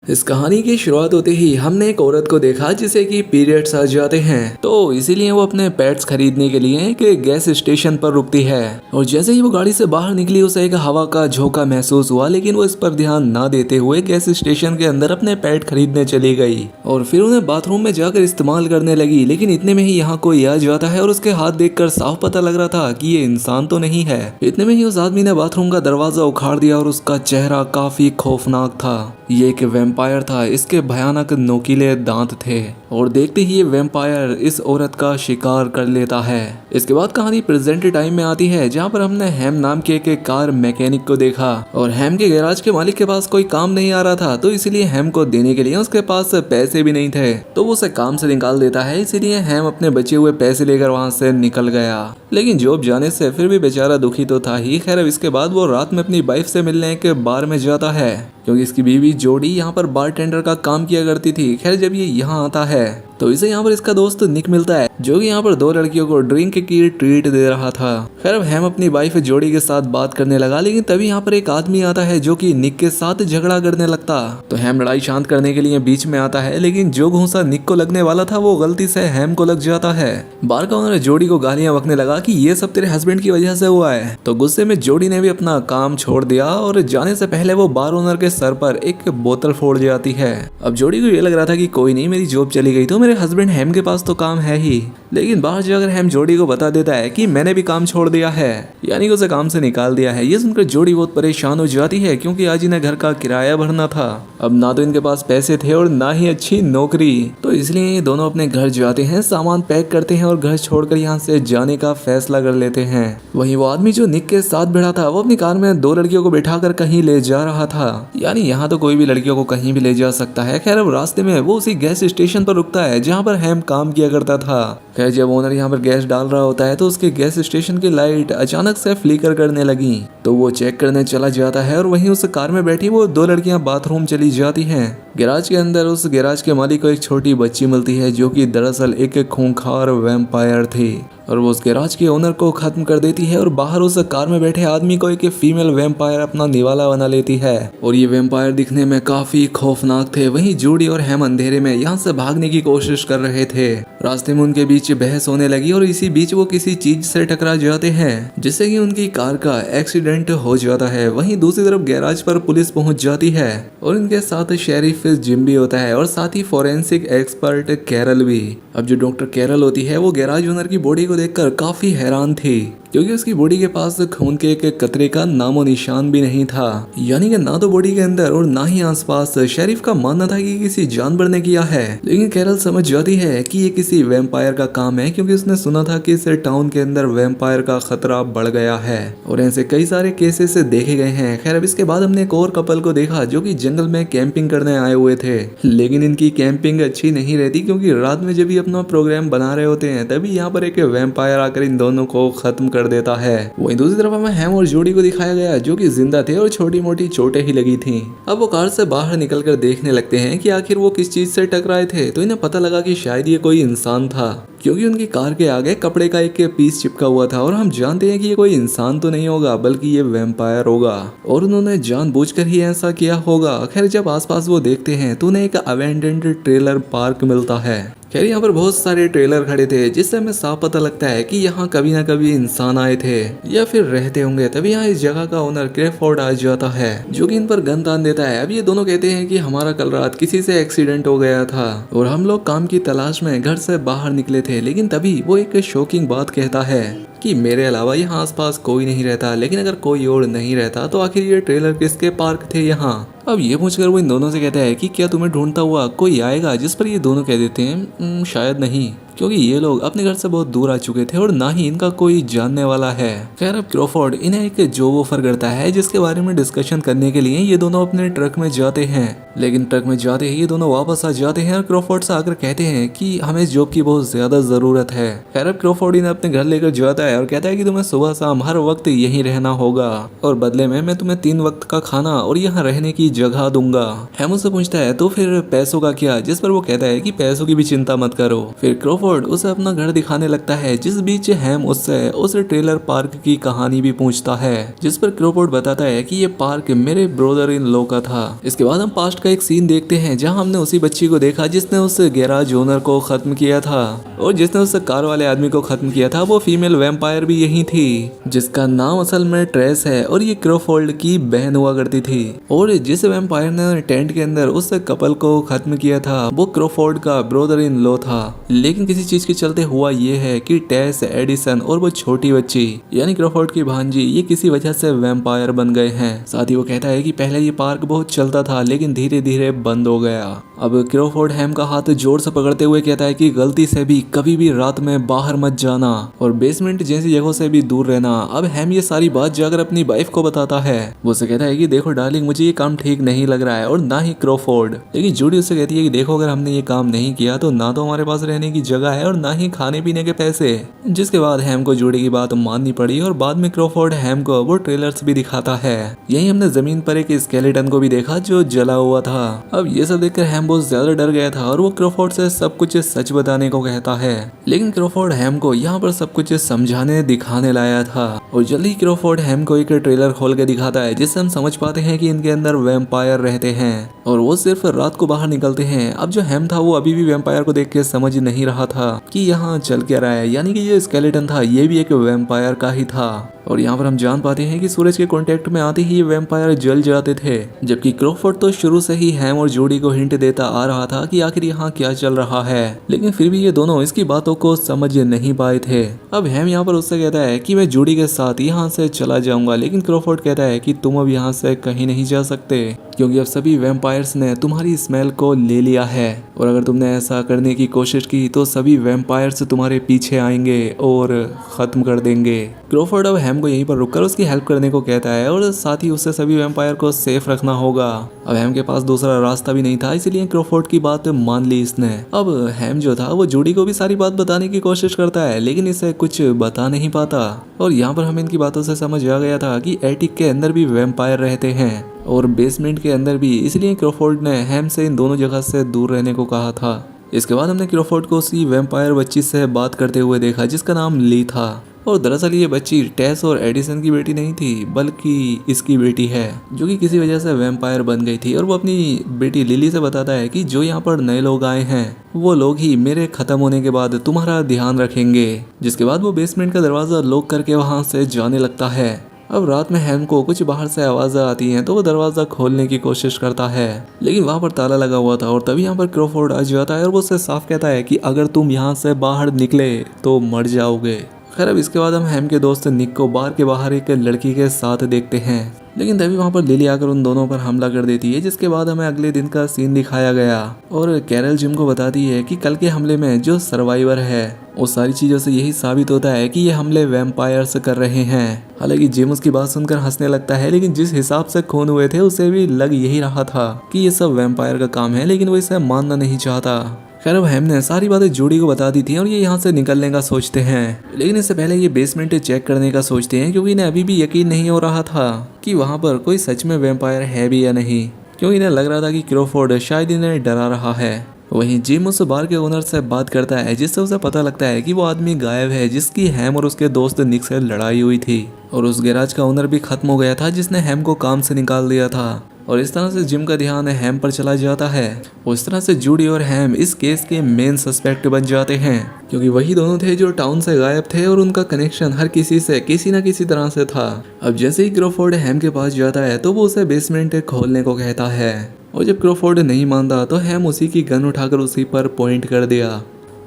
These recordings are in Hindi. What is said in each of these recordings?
इस कहानी की शुरुआत होते ही हमने एक औरत को देखा जिसे कि पीरियड्स आ जाते हैं, तो इसीलिए वो अपने पेट्स खरीदने के लिए एक गैस स्टेशन पर रुकती है। और जैसे ही वो गाड़ी से बाहर निकली उसे एक हवा का झोंका महसूस हुआ, लेकिन वो इस पर ध्यान ना देते हुए गैस स्टेशन के अंदर अपने पेट खरीदने चली गई और फिर उन्हें बाथरूम में जाकर इस्तेमाल करने लगी। लेकिन इतने में ही यहाँ कोई आ जाता है और उसके हाथ देखकर साफ पता लग रहा था कि ये इंसान तो नहीं है। इतने में ही उस आदमी ने बाथरूम का दरवाजा उखाड़ दिया और उसका चेहरा काफी खौफनाक था। ये एक वैम्पायर था, इसके भयानक नोकीले दांत थे और देखते ही ये वैम्पायर इस औरत का शिकार कर लेता है। इसके बाद कहानी प्रेजेंट टाइम में आती है, जहाँ पर हमने हैम नाम के एक कार मैकेनिक को देखा और हैम के गैराज के मालिक के पास कोई काम नहीं आ रहा था, तो इसीलिए हैम को देने के लिए उसके पास पैसे भी नहीं थे, तो वो उसे काम से निकाल देता है। इसीलिए हैम अपने बचे हुए पैसे लेकर वहाँ से निकल गया, लेकिन जॉब जाने से फिर भी बेचारा दुखी तो था ही। खैर अब इसके बाद वो रात में अपनी वाइफ से मिलने के बार में जाता है, क्योंकि इसकी बीवी जोड़ी यहाँ पर बारटेंडर का काम किया करती थी। खैर जब ये यहाँ आता है तो इसे यहाँ पर इसका दोस्त निक मिलता है, जो कि यहाँ पर दो लड़कियों को ड्रिंक की ट्रीट दे रहा था। खैर अब हैम अपनी वाइफ जोड़ी के साथ बात करने लगा, लेकिन तभी यहाँ पर एक आदमी आता है जो कि निक के साथ झगड़ा करने लगता। तो हैम लड़ाई शांत करने के लिए बीच में आता है, लेकिन जो घूंसा निक को लगने वाला था वो गलती से हैम को लग जाता है। बार का ओनर जोड़ी को गालियां बकने लगा कि ये सब तेरे हस्बैंड की वजह से हुआ है। तो गुस्से में जोड़ी ने भी अपना काम छोड़ दिया और जाने से पहले वो बार ओनर के सर पर एक बोतल फोड़ जाती है। अब जोड़ी को ये लग रहा था कि कोई नहीं, मेरी जॉब चली गई तो मेरे हस्बैंड हैम के पास तो काम है ही, लेकिन बाहर जाकर हैम जोड़ी को बता देता है कि मैंने भी काम छोड़ दिया है, यानी कि उसे काम से निकाल दिया है। ये सुनकर जोड़ी बहुत परेशान हो जाती है, क्योंकि आज इन्हें घर का किराया भरना था। अब ना तो इनके पास पैसे थे और ना ही अच्छी नौकरी, तो इसलिए ये दोनों अपने घर जाते हैं, सामान पैक करते हैं और घर छोड़कर यहाँ से जाने का फैसला कर लेते हैं। वहीं वो आदमी जो निक के साथ बैठा था वो अपनी कार में दो लड़कियों को बैठाकर कहीं ले जा रहा था, यानी यहाँ तो कोई भी लड़कियों को कहीं भी ले जा सकता है। खैर अब रास्ते में वो उसी गैस स्टेशन पर रुकता है जहाँ पर हैम काम किया करता था। खैर जब ओनर यहाँ पर गैस डाल रहा होता है तो उसके गैस स्टेशन की लाइट अचानक से फ्लिकर करने लगी, तो वो चेक करने चला जाता है और वहीं उस कार में बैठी वो दो लड़कियां बाथरूम चली जाती हैं। गैराज के अंदर उस गैराज के मालिक को एक छोटी बच्ची मिलती है, जो कि दरअसल एक खूंखार वैम्पायर थी, और वो उस गैराज के ओनर को खत्म कर देती है और बाहर उस कार में बैठे आदमी को एक फीमेल वैम्पायर अपना निवाला बना लेती है। और ये वैम्पायर दिखने में काफी खौफनाक थे। वहीं जूडी और हैम अंधेरे में यहाँ से भागने की कोशिश कर रहे थे। रास्ते में उनके बीच बहस होने लगी और इसी बीच वो किसी चीज से टकरा जाते हैं, जिससे कि उनकी कार का एक्सीडेंट हो जाता है। वहीं दूसरी तरफ गैराज पर पुलिस पहुंच जाती है और इनके साथ शेरिफ जिम भी होता है और साथ ही फोरेंसिक एक्सपर्ट कैरल भी। अब जो डॉक्टर कैरल होती है वो गैराज ओनर की बॉडी को देखकर काफी हैरान थी, क्योंकि उसकी बॉडी के पास खून के एक कतरे का नामो निशान भी नहीं था, यानी कि ना तो बॉडी के अंदर और ना ही आसपास। शेरिफ का मानना था कि किसी जानवर ने किया है, लेकिन कैरल समझ जाती है कि ये किसी वैम्पायर का काम है, क्योंकि उसने सुना था कि इस टाउन के अंदर वैम्पायर का खतरा बढ़ गया है और ऐसे कई सारे केसेस देखे गए हैं। खैर अब इसके बाद हमने एक और कपल को देखा जो कि जंगल में कैंपिंग करने आए हुए थे, लेकिन इनकी कैंपिंग अच्छी नहीं रहती, क्योंकि रात में जब ये अपना प्रोग्राम बना रहे होते हैं तभी यहाँ पर एक वैम्पायर आकर इन दोनों को खत्म कर देता है। वहीं दूसरी तरफ हमें हैम और जोडी को दिखाया गया, जो कि जिंदा थे और छोटी मोटी चोटें ही लगी थीं। अब वो कार से बाहर निकलकर देखने लगते हैं कि आखिर वो किस चीज से टकराए थे, तो इन्हें पता लगा कि शायद ये कोई इंसान था, क्योंकि उनकी कार के आगे कपड़े का एक पीस चिपका हुआ था और हम जानते हैं कि ये कोई इंसान तो नहीं होगा बल्कि ये वैम्पायर होगा और उन्होंने जानबूझकर ही ऐसा किया होगा। खैर जब आसपास वो देखते हैं तो उन्हें एक अबैंडन्ड ट्रेलर पार्क मिलता है। खैर यहाँ पर बहुत सारे ट्रेलर खड़े थे, जिससे हमें साफ पता लगता है कि यहाँ कभी ना कभी इंसान आए थे या फिर रहते होंगे। तभी यहाँ इस जगह का ओनर क्रेफोर्ड आ जाता है, जो कि इन पर गन तान देता है। अब ये दोनों कहते हैं कि हमारा कल रात किसी से एक्सीडेंट हो गया था और हम लोग काम की तलाश में घर से बाहर निकले थे, लेकिन तभी वो एक शॉकिंग बात कहता है कि मेरे अलावा यहाँ आसपास कोई नहीं रहता, लेकिन अगर कोई और नहीं रहता तो आखिर ये ट्रेलर किसके पार्क थे यहाँ। अब ये पूछकर वो इन दोनों से कहता है कि क्या तुम्हें ढूंढता हुआ कोई आएगा, जिस पर ये दोनों कह देते हैं शायद नहीं, क्योंकि ये लोग अपने घर से बहुत दूर आ चुके थे और ना ही इनका कोई जानने वाला है। खैर अब क्रोफोर्ड इन्हें एक जॉब ऑफर करता है, जिसके बारे में डिस्कशन करने के लिए ये दोनों अपने ट्रक में जाते हैं, लेकिन ट्रक में जाते ही ये दोनों वापस आ जाते हैं और क्रोफोर्ड से आकर कहते हैं कि हमें इस जॉब की बहुत ज्यादा जरूरत है। खैर अब क्रोफोर्ड इन्हें अपने घर लेकर जाता है और कहता है कि तुम्हें सुबह शाम हर वक्त यहीं रहना होगा और बदले में मैं तुम्हें 3 वक्त का खाना और यहाँ रहने की जगह दूंगा। हैम उससे पूछता है तो फिर पैसों का क्या, जिस पर वो कहता है कि पैसों की भी चिंता मत करो। फिर क्रोफोर्ड उसे अपना घर दिखाने लगता है, जिस बीच हैम उससे उस ट्रेलर पार्क की कहानी भी पूछता है, जिस पर क्रोफोर्ड बताता है कि ये पार्क मेरे ब्रदर इन लॉ का था। इसके बाद हम पास्ट का एक सीन देखते हैं जहाँ हमने उसी बच्ची को देखा जिसने उस गैराज ओनर को खत्म किया था और जिसने उस कार वाले आदमी को खत्म किया था वो फीमेल वैम्पायर भी यही थी, जिसका नाम असल में ट्रेस है और ये क्रोफोर्ड की बहन हुआ करती थी। और जिस वैम्पायर ने टेंट के अंदर उस कपल को खत्म किया था वो क्रोफोर्ड का ब्रदर इन लॉ था। लेकिन किसी चीज के चलते हुआ ये है कि टेस, एडिसन और वो छोटी बच्ची यानी क्रोफोर्ड की भांजी ये किसी वजह से वैम्पायर बन गए हैं। साथ ही वो कहता है कि पहले ये पार्क बहुत चलता था लेकिन धीरे धीरे बंद हो गया। अब क्रोफोर्ड हैम का हाथ जोर से पकड़ते हुए कहता है कि गलती से भी कभी भी रात में बाहर मत जाना और बेसमेंट जैसी जगहों से भी दूर रहना। अब हैम ये सारी बात जाकर अपनी वाइफ को बताता है। वो उसे कहता है कि देखो डार्लिंग, मुझे ये काम ठीक नहीं लग रहा है और ना ही क्रोफोर्ड। लेकिन जूडी उससे कहती है कि देखो अगर हमने ये काम नहीं किया तो ना तो हमारे पास रहने की जगह है और ना ही खाने पीने के पैसे। जिसके बाद हैम को जूडी की बात माननी पड़ी और बाद में क्रोफोर्ड हैम को वो ट्रेलर्स भी दिखाता है। यही हमने जमीन पर एक स्केलेटन को भी देखा जो जला हुआ था। अब ये सब देखकर हैम बहुत ज्यादा डर गया था और वो क्रोफोर्ड से सब कुछ सच बताने को कहता है। लेकिन क्रोफोर्ड हैम को यहाँ पर सब कुछ समझाने दिखाने लाया था और जल्दी क्रोफोर्ड हैम को एक ट्रेलर खोल के दिखाता है जिससे हम समझ पाते हैं कि इनके अंदर वैम्पायर रहते हैं और वो सिर्फ रात को बाहर निकलते हैं। अब जो हैम था वो अभी भी वैम्पायर को देख के समझ नहीं रहा था कि यहाँ चल क्या रहा है, यानी कि ये स्केलेटन था ये भी एक वैम्पायर का ही था। और यहाँ पर हम जान पाते हैं कि सूरज के कांटेक्ट में आते ही ये वैम्पायर जल जाते थे, जबकि क्रोफोर्ड तो शुरू से ही हैम और जूडी को हिंट देता आ रहा था कि आखिर यहाँ क्या चल रहा है, लेकिन फिर भी ये दोनों इसकी बातों को समझ नहीं पाए थे। अब हैम यहाँ पर उससे कहता है कि मैं जूडी के साथ यहाँ से चला जाऊंगा, लेकिन क्रोफोर्ड कहता है कि तुम अब यहाँ से कहीं नहीं जा सकते क्योंकि अब सभी वैम्पायर्स ने तुम्हारी स्मेल को ले लिया है और अगर तुमने ऐसा करने की कोशिश की तो सभी वैम्पायर्स तुम्हारे पीछे आएंगे और खत्म कर देंगे। क्रोफोर्ड अब हैम को यहीं पर रुककर उसकी हेल्प करने को कहता है और साथ ही उससे सभी वैम्पायर को सेफ रखना होगा। अब हैम के पास दूसरा रास्ता भी नहीं था, इसलिए क्रोफोर्ड की बात मान ली इसने। अब हैम जो था वो जूडी को भी सारी बात बताने की कोशिश करता है लेकिन इसे कुछ बता नहीं पाता और यहाँ पर हमें इनकी बातों से समझ आ गया था कि एटिक के अंदर भी वैम्पायर रहते हैं और बेसमेंट के अंदर भी, इसलिए क्रोफोर्ड ने हैम से इन दोनों जगह से दूर रहने को कहा था। इसके बाद हमने क्रोफोर्ड को उसी वैम्पायर बच्ची से बात करते हुए देखा जिसका नाम ली था और दरअसल ये बच्ची टेस और एडिसन की बेटी नहीं थी बल्कि इसकी बेटी है जो कि किसी वजह से वैम्पायर बन गई थी। और वो अपनी बेटी लिली से बताता है कि जो यहाँ पर नए लोग आए हैं वो लोग ही मेरे खत्म होने के बाद तुम्हारा ध्यान रखेंगे। जिसके बाद वो बेसमेंट का दरवाजा लॉक करके वहाँ से जाने लगता है। अब रात में हैम को कुछ बाहर से आवाज़ें आती हैं तो वो दरवाज़ा खोलने की कोशिश करता है लेकिन वहाँ पर ताला लगा हुआ था और तभी यहाँ पर क्रोफोर्ड आ जाता है और वो उससे साफ कहता है कि अगर तुम यहाँ से बाहर निकले तो मर जाओगे। खैर अब इसके बाद हम हैम के दोस्त निक को बार के बाहर एक लड़की के साथ देखते हैं लेकिन तभी वहाँ पर लिली आकर उन दोनों पर हमला कर देती है। जिसके बाद हमें अगले दिन का सीन दिखाया गया और कैरल जिम को बताती है कि कल के हमले में जो सर्वाइवर है उस सारी चीज़ों से यही साबित होता है कि ये हमले वैम्पायर्स कर रहे हैं। हालांकि जिम उसकी बात सुनकर हंसने लगता है लेकिन जिस हिसाब से खून हुए थे उसे भी लग यही रहा था कि ये सब वैम्पायर का काम है, लेकिन वो इसे मानना नहीं चाहता। खैर अब हैम ने सारी बातें जूडी को बता दी थी और ये यहाँ से निकलने का सोचते हैं लेकिन इससे पहले ये बेसमेंट चेक करने का सोचते हैं क्योंकि इन्हें अभी भी यकीन नहीं हो रहा था कि वहाँ पर कोई सच में वैम्पायर है भी या नहीं, क्योंकि इन्हें लग रहा था कि क्रोफोर्ड शायद इन्हें डरा रहा है। वहीं जिम उस बार के ओनर से बात करता है जिससे उसे पता लगता है कि वो आदमी गायब है जिसकी हैम और उसके दोस्त निक से लड़ाई हुई थी और उस गैराज का ओनर भी खत्म हो गया था जिसने हैम को काम से निकाल दिया था। और इस तरह से जिम का ध्यान हैम पर चला जाता है। उस तरह से जूडी और हैम इस केस के मेन सस्पेक्ट बन जाते हैं क्योंकि वही दोनों थे जो टाउन से गायब थे और उनका कनेक्शन हर किसी से किसी न किसी तरह से था। अब जैसे ही क्रोफोर्ड हैम के पास जाता है तो वो उसे बेसमेंट खोलने को कहता है और जब क्रोफोर्ड नहीं मानता तो हैम उसी की गन उठाकर उसी पर पॉइंट कर दिया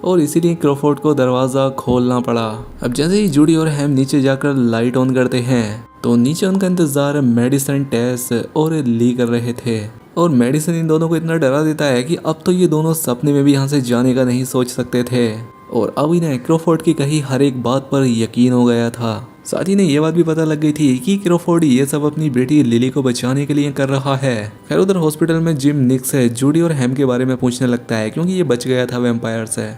और इसीलिए क्रोफोर्ड को दरवाज़ा खोलना पड़ा। अब जैसे ही जूडी और हैम नीचे जाकर लाइट ऑन करते हैं तो नीचे उनका इंतजार मेडिसन, टेस और ली कर रहे थे और मेडिसन इन दोनों को इतना डरा देता है कि अब तो ये दोनों सपने में भी यहाँ से जाने का नहीं सोच सकते थे और अब इन्हें क्रोफोर्ड की कही हर एक बात पर यकीन हो गया था। साथ ही ने ये बात भी पता लग गई थी कि क्रोफोर्ड ये सब अपनी बेटी लिली को बचाने के लिए कर रहा है। खैर उधर हॉस्पिटल में जिम निक से जूडी और हैम के बारे में पूछने लगता है क्योंकि ये बच गया था वैम्पायर से।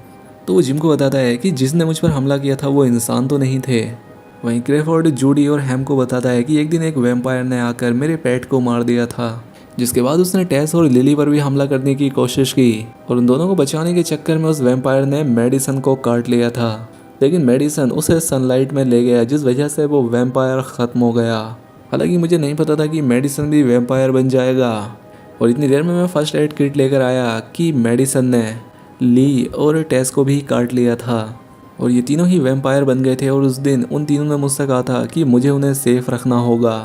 तो वो जिम को बताता है कि जिसने मुझ पर हमला किया था वो इंसान तो नहीं थे। वहीं क्रेफोर्ड जूडी और हैम को बताता है कि एक दिन एक वैम्पायर ने आकर मेरे पेट को मार दिया था, जिसके बाद उसने टेस और लिली पर भी हमला करने की कोशिश की और उन दोनों को बचाने के चक्कर में उस वैम्पायर ने मेडिसन को काट लिया था। लेकिन मेडिसन उसे सनलाइट में ले गया, जिस वजह से वो वैम्पायर ख़त्म हो गया। हालांकि मुझे नहीं पता था कि मेडिसन भी वैम्पायर बन जाएगा। और इतनी देर में मैं फर्स्ट एड किट लेकर आया कि मेडिसन ने ली और टेस को भी काट लिया था और ये तीनों ही वैम्पायर बन गए थे। और उस दिन उन तीनों ने मुझसे कहा था कि मुझे उन्हें सेफ रखना होगा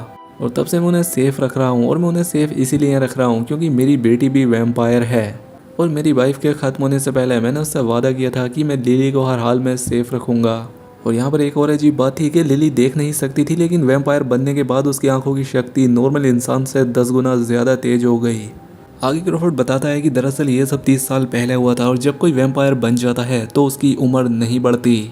और तब से मैं उन्हें सेफ रख रहा हूँ। और मैं उन्हें सेफ इसीलिए रख रहा हूँ क्योंकि मेरी बेटी भी वैम्पायर है और मेरी वाइफ के ख़त्म होने से पहले मैंने उससे वादा किया था कि मैं लिली को हर हाल में सेफ रखूँगा। और यहाँ पर एक और अजीब बात थी कि लिली देख नहीं सकती थी, लेकिन वैम्पायर बनने के बाद उसकी आंखों की शक्ति नॉर्मल इंसान से 10 गुना ज़्यादा तेज हो गई। आगे क्रोफोर्ड बताता है कि दरअसल ये सब 30 साल पहले हुआ था और जब कोई वैम्पायर बन जाता है तो उसकी उम्र नहीं बढ़ती।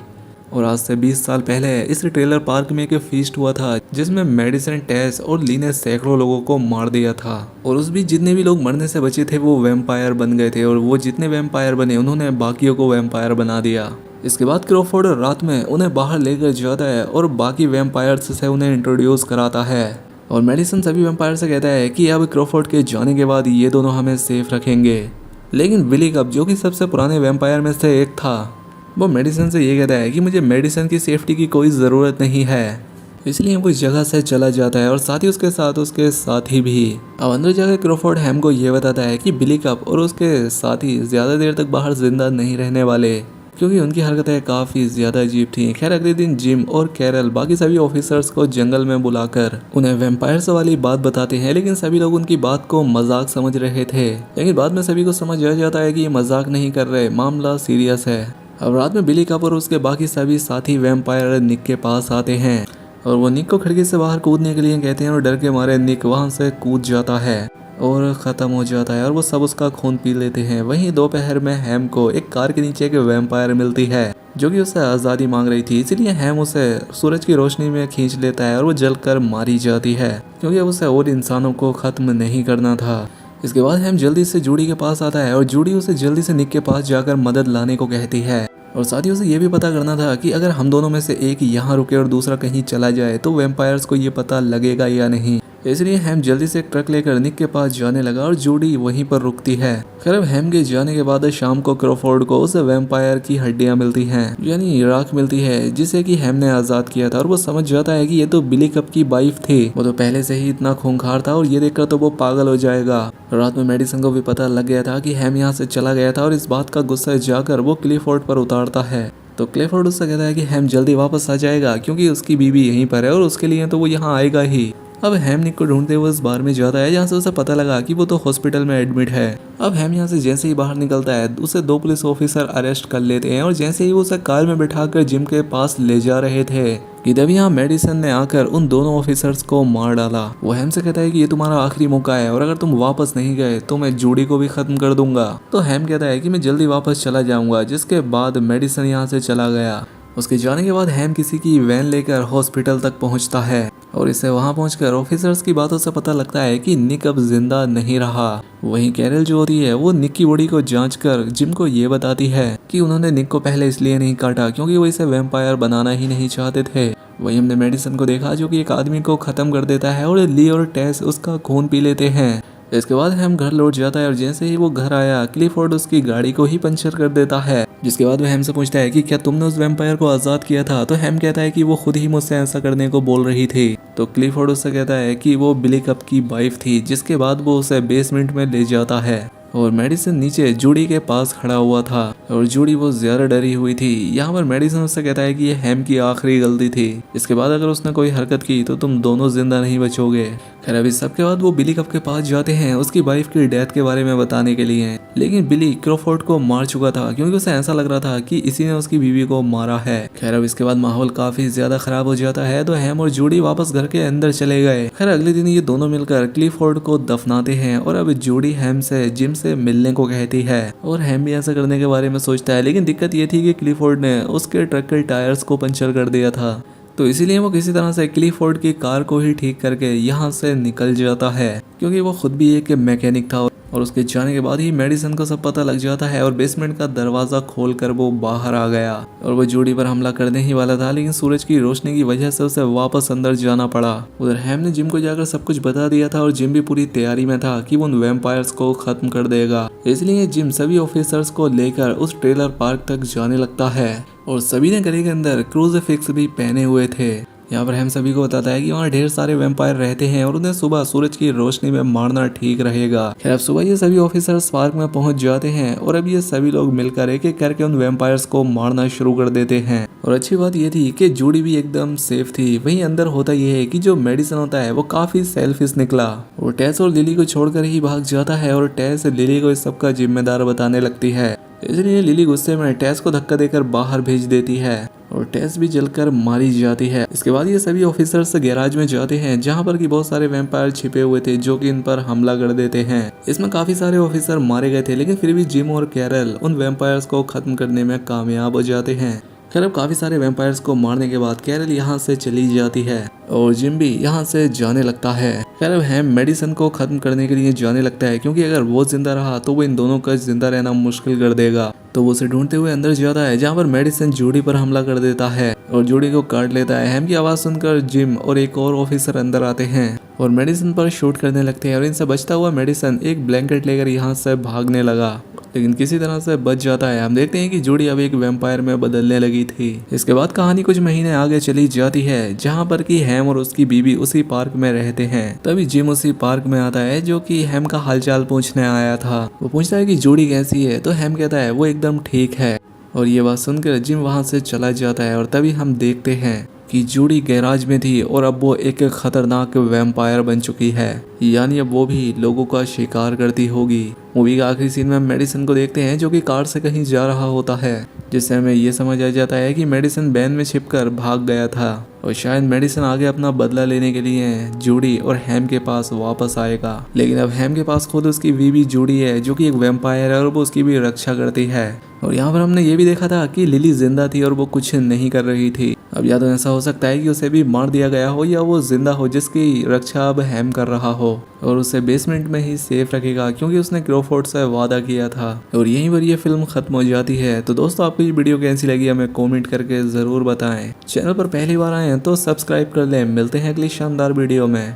और आज से 20 साल पहले इस ट्रेलर पार्क में एक फीस्ट हुआ था जिसमें मेडिसन, टेस और ली ने सैकड़ों लोगों को मार दिया था। और उस बीच जितने भी लोग मरने से बचे थे वो वैम्पायर बन गए थे और वो जितने वैम्पायर बने उन्होंने बाकियों को वैम्पायर बना दिया। इसके बाद क्रोफोर्ड रात में उन्हें बाहर लेकर जाता है और बाकी वैम्पायर्स से उन्हें इंट्रोड्यूस कराता है। और मेडिसन सभी वैम्पायर से कहता है कि अब क्रोफोर्ड के जाने के बाद ये दोनों हमें सेफ रखेंगे। लेकिन विली कप, जो कि सबसे पुराने वैम्पायर में से एक था, वो मेडिसन से ये कहता है कि मुझे मेडिसन की सेफ्टी की कोई ज़रूरत नहीं है। इसलिए वो इस जगह से चला जाता है और साथ ही उसके साथी भी। अब अंदर जाकर क्रोफोर्ड हैम को ये बताता है कि बिली कप और उसके साथी ज़्यादा देर तक बाहर जिंदा नहीं रहने वाले क्योंकि उनकी हरकतें काफ़ी ज़्यादा अजीब थी। खैर अगले दिन जिम और कैरल बाकी सभी ऑफिसर्स को जंगल में बुलाकर उन्हें वैम्पायर्स वाली बात बताते हैं, लेकिन सभी लोग उनकी बात को मजाक समझ रहे थे। लेकिन बाद में सभी को समझ आ जाता है कि ये मजाक नहीं कर रहे, मामला सीरियस है। अब रात में बिली कप और उसके बाकी सभी साथी वैम्पायर निक के पास आते हैं और वो निक को खिड़की से बाहर कूदने के लिए कहते हैं और डर के मारे निक वहां से कूद जाता है और ख़त्म हो जाता है और वो सब उसका खून पी लेते हैं। वहीं दोपहर में हैम को एक कार के नीचे एक वैम्पायर मिलती है जो कि उससे आज़ादी मांग रही थी, इसलिए हैम उसे सूरज की रोशनी में खींच लेता है और वो जलकर मारी जाती है क्योंकि अब उसे और इंसानों को ख़त्म नहीं करना था। इसके बाद हैम जल्दी से जूडी के पास आता है और जूडी उसे जल्दी से निक के पास जाकर मदद लाने को कहती है और साथ ही उसे ये भी पता करना था कि अगर हम दोनों में से एक यहाँ रुके और दूसरा कहीं चला जाए तो वैम्पायर्स को ये पता लगेगा या नहीं। इसलिए हैम जल्दी से एक ट्रक लेकर निक के पास जाने लगा और जूडी वहीं पर रुकती है। खैर हैम के जाने के बाद शाम को क्रोफोर्ड को उसे वैम्पायर की हड्डियां मिलती हैं, यानी राख मिलती है जिसे कि हैम ने आजाद किया था और वो समझ जाता है कि ये तो बिली कप की वाइफ थी। वो तो पहले से ही इतना खूंखार था और ये देखकर तो वो पागल हो जाएगा। रात में मेडिसन को भी पता लग गया था कि हैम यहाँ से चला गया था और इस बात का गुस्सा जाकर वो क्लिफोर्ड पर उतारता है। तो क्लिफोर्ड उससे कहता है कि हैम जल्दी वापस आ जाएगा क्योंकि उसकी बीवी यहीं पर है और उसके लिए तो वो यहाँ आएगा ही। अब हैम निक को ढूंढते हुए उस बार में जाता है जहाँ से उसे पता लगा कि वो तो हॉस्पिटल में एडमिट है। अब हैम यहाँ से जैसे ही बाहर निकलता है उसे 2 पुलिस ऑफिसर अरेस्ट कर लेते हैं और जैसे ही वो उसे कार में बिठाकर जिम के पास ले जा रहे थे कि तभी यहाँ मेडिसन ने आकर उन दोनों ऑफिसर्स को मार डाला। वो हैम से कहता है कि ये तुम्हारा आखिरी मौका है और अगर तुम वापस नहीं गए तो मैं जूडी को भी खत्म कर दूंगा। तो हैम कहता है कि मैं जल्दी वापस चला जाऊंगा, जिसके बाद मेडिसन यहाँ से चला गया। उसके जाने के बाद हैम किसी की वैन लेकर हॉस्पिटल तक पहुंचता है और इसे वहां पहुंचकर ऑफिसर्स की बातों से पता लगता है कि निक अब जिंदा नहीं रहा। वहीं कैरल जो होती है वो निक की बॉडी को जांचकर जिम को ये बताती है कि उन्होंने निक को पहले इसलिए नहीं काटा क्योंकि वो इसे वैम्पायर बनाना ही नहीं चाहते थे। वहीं हमने मेडिसन को देखा जो कि एक आदमी को खत्म कर देता है और ली और टेस उसका खून पी लेते हैं। इसके बाद हैम घर लौट जाता है और जैसे ही वो घर आया क्लिफोर्ड उसकी गाड़ी को ही पंचर कर देता है। जिसके बाद वो हैम से पूछता है कि क्या तुमने उस वैम्पायर को आजाद किया था। तो हैम कहता है कि वो खुद ही मुझसे ऐसा करने को बोल रही थी। तो क्लिफोर्ड उससे कहता है कि वो बिली कप की वाइफ थी, जिसके बाद वो उसे बेसमेंट में ले जाता है और मेडिसन नीचे जूडी के पास खड़ा हुआ था और जूडी वो ज्यादा डरी हुई थी। यहाँ पर मेडिसन उससे कहता है कि ये हैम की आखिरी गलती थी, इसके बाद अगर उसने कोई हरकत की तो तुम दोनों जिंदा नहीं बचोगे। खैर अभी सबके बाद वो बिली कप के पास जाते हैं उसकी वाइफ की डेथ के बारे में बताने के लिए, लेकिन बिली क्रोफोर्ड को मार चुका था क्योंकि उसे ऐसा लग रहा था कि इसी ने उसकी बीवी को मारा है। खैर अब इसके बाद माहौल काफी ज्यादा खराब हो जाता है तो हैम और जूडी वापस घर के अंदर चले गए। खैर अगले दिन ये दोनों मिलकर क्लिफोर्ड को दफनाते हैं और अब जूडी हैम से जिम से मिलने को कहती है और हैम भी ऐसा करने के बारे में सोचता है, लेकिन दिक्कत ये थी कि क्लिफोर्ड ने उसके ट्रक के टायर्स को पंचर कर दिया था, तो इसीलिए वो किसी तरह से क्लिफोर्ड की कार को ही ठीक करके यहाँ से निकल जाता है क्योंकि वो खुद भी एक मैकेनिक था और उसके जाने के बाद ही मेडिसन को सब पता लग जाता है और बेसमेंट का दरवाजा खोलकर वो बाहर आ गया और वो जूडी पर हमला करने ही वाला था, लेकिन सूरज की रोशनी की वजह से उसे वापस अंदर जाना पड़ा। उधर हैम ने जिम को जाकर सब कुछ बता दिया था और जिम भी पूरी तैयारी में था कि वो उन वैम्पायर्स को खत्म कर देगा। इसलिए जिम सभी ऑफिसर्स को लेकर उस ट्रेलर पार्क तक जाने लगता है और सभी ने गले के अंदर क्रूसीफिक्स भी पहने हुए थे। यहाँ पर हम सभी को बताता है कि वहाँ ढेर सारे वैम्पायर रहते हैं और उन्हें सुबह सूरज की रोशनी में मारना ठीक रहेगा। खैर अब सुबह ये सभी ऑफिसर्स पार्क में पहुंच जाते हैं और अब ये सभी लोग मिलकर एक एक करके उन वैम्पायर्स को मारना शुरू कर देते हैं। और अच्छी बात ये थी कि जूडी भी एकदम सेफ थी। वहीं अंदर होता ये है कि जो मेडिसन होता है वो काफी सेल्फिश निकला और टेस और लिली को छोड़कर ही भाग जाता है और टेस लिली को इस सब का जिम्मेदार बताने लगती है। इसलिए लिली गुस्से में टेस को धक्का देकर बाहर भेज देती है और टेस भी जलकर मारी जाती है। इसके बाद ये सभी ऑफिसर्स गैराज में जाते हैं जहां पर कि बहुत सारे वैम्पायर छिपे हुए थे जो कि इन पर हमला कर देते हैं। इसमें काफी सारे ऑफिसर मारे गए थे, लेकिन फिर भी जिम और कैरल उन वैम्पायर्स को खत्म करने में कामयाब हो जाते हैं। खैर अब काफी सारे वैम्पायर्स को मारने के बाद कैरल यहाँ से चली जाती है और जिम भी यहाँ से जाने लगता है। खैर अब हैम मेडिसन को खत्म करने के लिए जाने लगता है, क्योंकि अगर वो जिंदा रहा तो वो इन दोनों का जिंदा रहना मुश्किल कर देगा। तो वो उसे ढूंढते हुए अंदर जाता है जहाँ पर मेडिसन जूडी पर हमला कर देता है और जूडी को काट लेता है। हैम की आवाज सुनकर जिम और एक और ऑफिसर अंदर आते हैं और मेडिसन पर शूट करने लगते हैं और इनसे बचता हुआ मेडिसन एक ब्लैंकेट लेकर यहाँ से भागने लगा, लेकिन किसी तरह से बच जाता है। हम देखते हैं कि जूडी अब एक वैम्पायर में बदलने लगी थी। इसके बाद कहानी कुछ महीने आगे चली जाती है जहाँ पर कि हैम और उसकी बीवी उसी पार्क में रहते हैं। तभी जिम उसी पार्क में आता है जो कि हैम का हालचाल पूछने आया था। वो पूछता है कि जूडी कैसी है, तो हैम कहता है वो एकदम ठीक है। और ये बात सुनकर जिम वहाँ से चला जाता है और तभी हम देखते हैं कि जूडी गैराज में थी और अब वो एक खतरनाक वैम्पायर बन चुकी है, यानी अब वो भी लोगों का शिकार करती होगी। मूवी का आखिरी सीन में मेडिसन को देखते हैं जो कि कार से कहीं जा रहा होता है, जिससे हमें ये समझ आ जाता है कि मेडिसन वैन में छिपकर भाग गया था और शायद मेडिसन आगे अपना बदला लेने के लिए जूडी और हैम के पास वापस आएगा। लेकिन अब हैम के पास खुद उसकी बीवी जूडी है जो कि एक वैम्पायर है और वो उसकी भी रक्षा करती है। और यहाँ पर हमने ये भी देखा था कि लिली जिंदा थी और वो कुछ नहीं कर रही थी। अब या तो ऐसा हो सकता है कि उसे भी मार दिया गया हो या वो जिंदा हो जिसकी रक्षा अब हैम कर रहा हो और उसे बेसमेंट में ही सेफ रखेगा, क्योंकि उसने क्रोफोर्ड से वादा किया था। और यहीं पर ये फिल्म खत्म हो जाती है। तो दोस्तों आपको ये वीडियो कैसी लगी हमें कमेंट करके जरूर बताएं। चैनल पर पहली बार आए हैं तो सब्सक्राइब कर लें। मिलते हैं अगली शानदार वीडियो में।